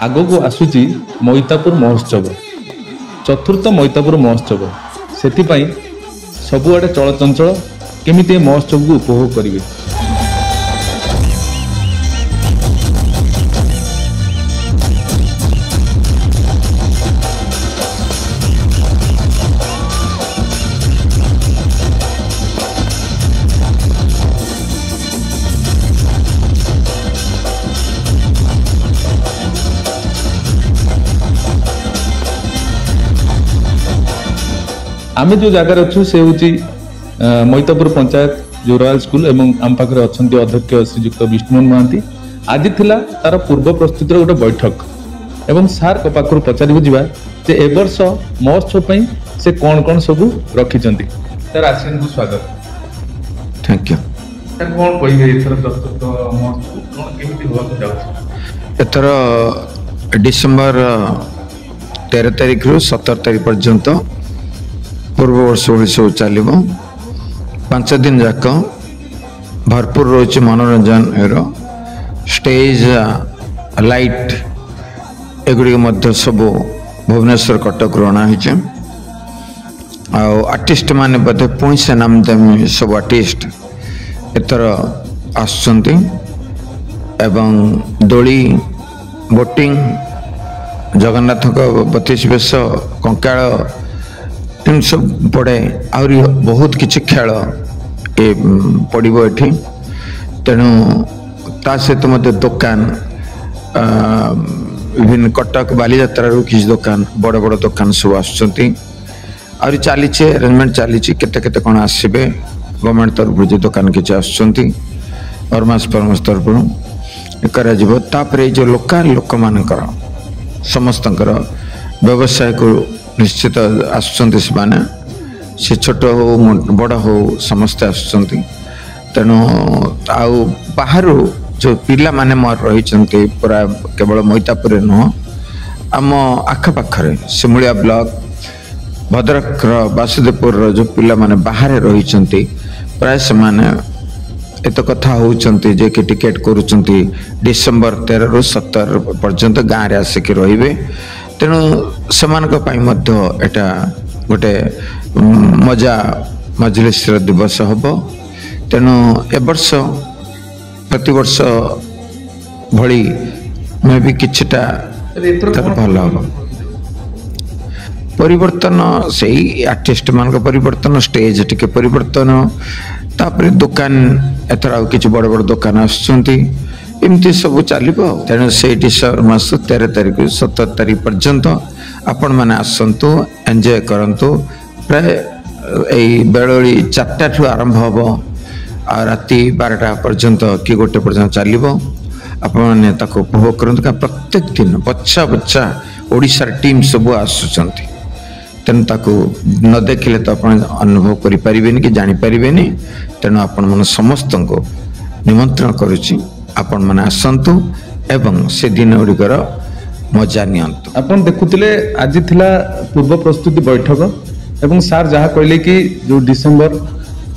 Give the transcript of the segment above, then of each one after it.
ଆଗକୁ ଆସୁଛି ମଇତାପୁର ମହୋତ୍ସବ, ଚତୁର୍ଥ ମଇତାପୁର ମହୋତ୍ସବ। ସେଥିପାଇଁ ସବୁଆଡ଼େ ଚଳଚଞ୍ଚଳ, କେମିତି ଏ ମହୋତ୍ସବକୁ ଉପଭୋଗ କରିବେ। आमे जो जगार अच्छु से हूँ मैतापुर पंचायत जो रॉयल स्कूल एवं आम पाखे अच्छा अध्यक्ष श्रीजुक्त विष्णुमोहन महांती। आज थिला तार पूर्व प्रस्तुतिर गोटे बैठक एवं सार को पाखर पचार जा ए वर्ष महोत्सव से कौन कौन सब रखी सर। आसिन को स्वागत। Thank you sir. कौन कहे एथर प्रस्तुत महोत्सव कौन केमिति होबाक जाउछ? एथर डिसेंबर 13 तारिख रु 17 तारिख पर्यंत पूर्व वर्ष भली सब चलो 5 दिन जाक भरपूर रोचे मनोरंजन स्टेज लाइट एगुड़ी सब भुवनेश्वर कटक अना आर्टिस्ट माने बोधे पुणी से नाम देमी सब आर्टिस्ट एथर आसुंती एवं दोली बोटिंग जगन्नाथ 32 बेश कंकाल इन सब पड़े आहरी बहुत किसी खेल ये पड़ो ये तेणु ता सहित मत दुकान विभिन्न कटक बालीजात्रा किसी दुकान बड़ बड़ दुकान सब आसुँच चली अरेंजमेंट चली केते कौन आसबे गवर्नमेंट तरफ जो दुकान किसी आसुँच फर्मास तरफ कर जो लोकाल लोक मान समस्त व्यवसाय को निश्चित आसुँच से छोट हो बड़ हो समस्ते आसुँच तेणु आउ बाहर जो पिला माने मोर रही पूरा केवल मैतापुर नुह आम आखपाखे सिमुलिया ब्लॉक भद्रक वासुदेवपुर जो पिला माने बाहर रही प्राय से माने एत कथा होउचंती जे कि टिकेट करूचंती डिसेंबर 13 रु 17 पर्यंत गाँव रे आसिक रहिबे। तेणु एटा गोटे मजा मजलिस दिवस हम तेणु ए वर्ष प्रति वर्ष भली मे भी किछटा भल हम परिवर्तन से आर्टिस्ट मान परिवर्तन स्टेज टिके परिवर्तन तापर दुकान एथर आ कि बड़ बड़ दुकान आमती सब चलो। तेणु से डिसेंबर मास 13 तारिख 17 तारिख पर्यंत आपण मैंने आसतु एंजॉय करंतु। प्राय यही बेली 4टा ठू आरंभ हम आ राति 12टा पर्यंत कि 1 पर्यंत चलो। आपने उपभोग करूँ प्रत्येक दिन बच्चा बच्चा ओडिशार टीम सब आसुँच तेणु न देखिले तो आप अनुभव करें कि जापर। तेणु आपण मन समस्त को निमंत्रण करुच्ची आपण मैंने आसतु एवं से दिन गुड़िकर मजा नियंतु। आपण देखुले आज थिला पूर्व प्रस्तुति बैठक एवं सार जहाँ कहले कि जो डिसेंबर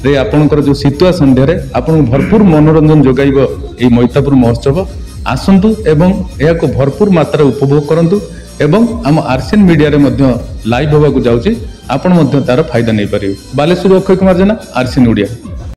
रे आपणकर जो शीतुआ संध्या रे आपण भरपूर मनोरंजन जोगाइब ए मैतापुर महोत्सव आसंतु एवं या को भरपूर मात्रा उपभोग करंतु एवं आम आरसीएन मीडिया रे मध्य लाइव होगा जाउची आपण मध्य तार फायदा नहीं पारिबे। बालेश्वर अक्षय कुमार जेना, आरसीएन ओडिया।